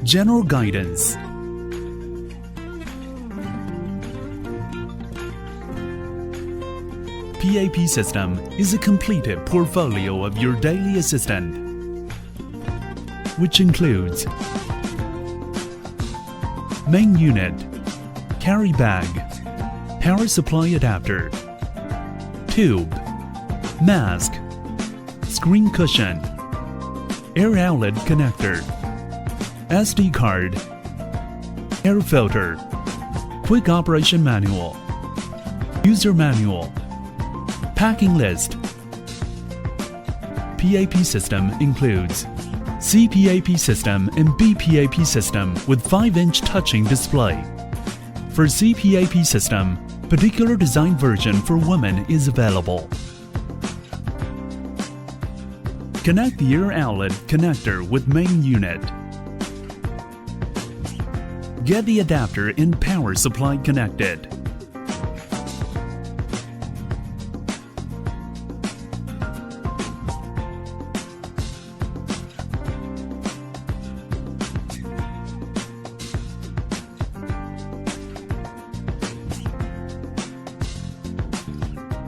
General guidance. PAP system is a completed portfolio of your daily assistant, which includes main unit, carry bag, power supply adapter, tube, mask, screen cushion, air outlet connector, SD card, air filter, quick operation manual, user manual, packing list. PAP system includes Cpap system and Bipap system with 5-inch touching display. For Cpap system, particular design version for women is available. Connect the air outlet connector with main unit. Get the adapter and power supply connected.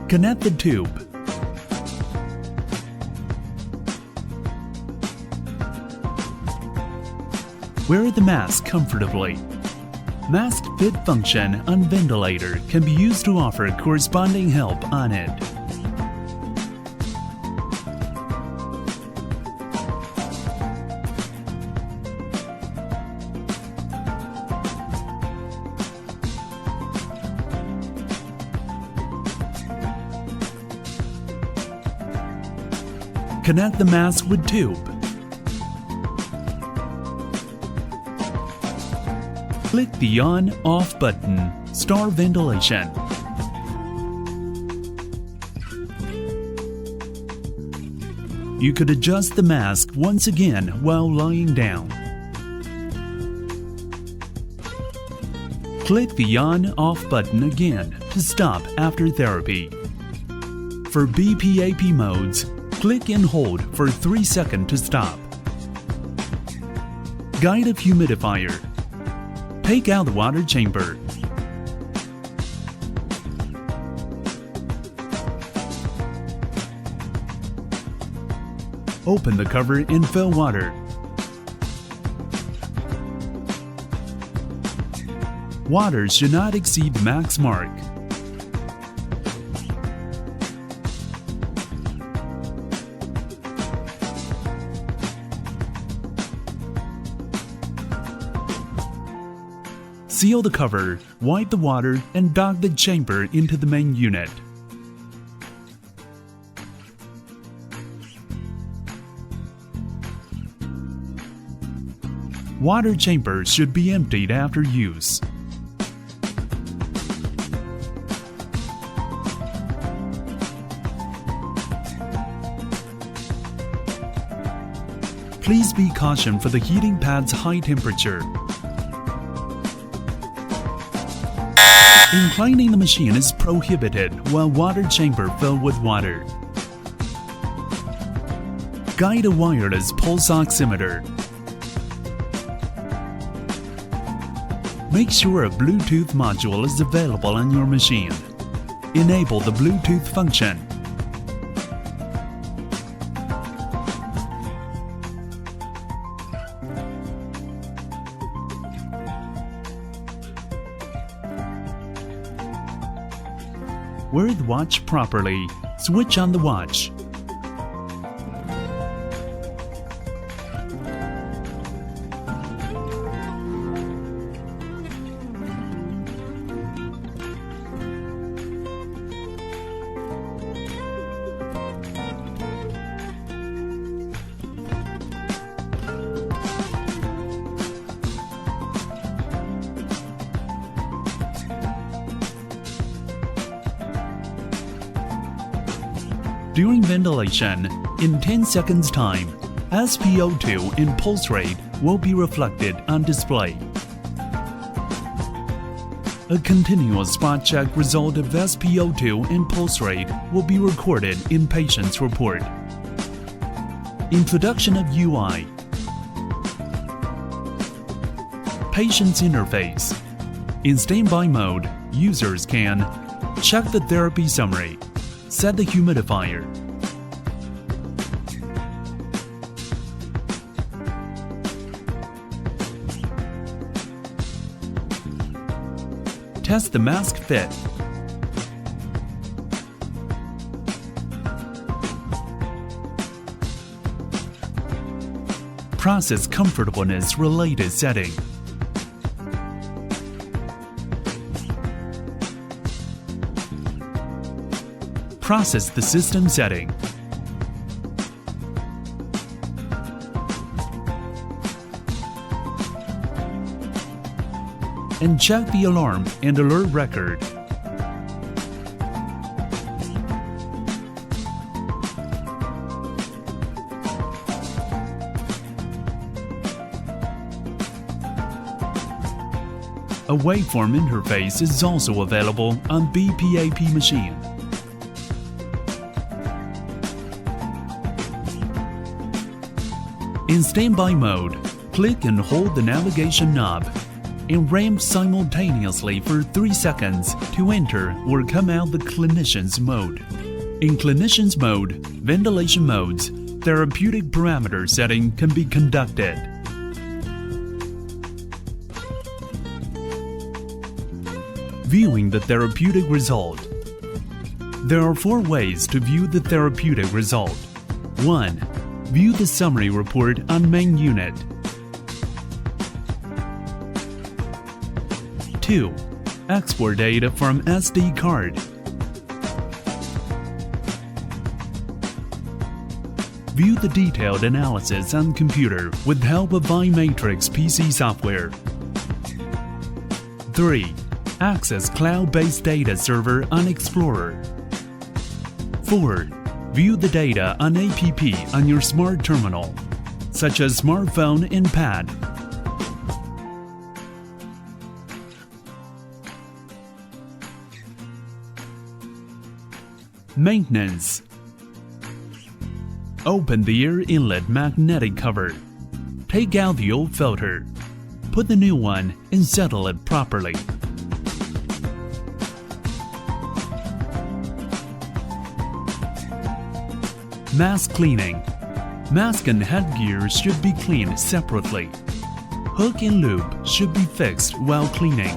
Connect the tube. Wear the mask comfortably. Mask fit function on ventilator can be used to offer corresponding help on it. Connect the mask with tube. Click the on/off button. Start ventilation. You could adjust the mask once again while lying down. Click the on/off button again to stop after therapy. For BPAP modes, click and hold for 3 seconds to stop. Guide of humidifier. Take out the water chamber. Open the cover and fill water. Water should not exceed the max mark. Seal the cover, wipe the water, and dock the chamber into the main unit. Water chamber should be emptied after use. Please be cautious for the heating pad's high temperature. Inclining the machine is prohibited while water chamber filled with water. Guide a wireless pulse oximeter. Make sure a Bluetooth module is available on your machine. Enable the Bluetooth function. Wear the watch properly. Switch on the watch. During ventilation, in 10 seconds time, SpO2 and pulse rate will be reflected on display. A continuous spot check result of SpO2 and pulse rate will be recorded in patient's report. Introduction of UI. Patient's interface. In standby mode, users can check the therapy summary, set the humidifier, test the mask fit, process comfortableness related setting, process the system setting, and check the alarm and alert record. A waveform interface is also available on Bipap machine. In standby mode, click and hold the navigation knob and ramp simultaneously for 3 seconds to enter or come out the clinician's mode. In clinician's mode, ventilation modes, therapeutic parameter setting can be conducted. Viewing the therapeutic result. There are 4 ways to view the therapeutic result. 1. View the summary report on main unit. 2. Export data from SD card. View the detailed analysis on computer with help of iMatrix PC software. 3. Access cloud-based data server on Explorer. 4. View the data on App on your smart terminal, such as smartphone and pad. Maintenance. Open the air inlet magnetic cover. Take out the old filter. Put the new one and settle it properly. Mask cleaning. Mask and headgear should be cleaned separately. Hook and loop should be fixed while cleaning.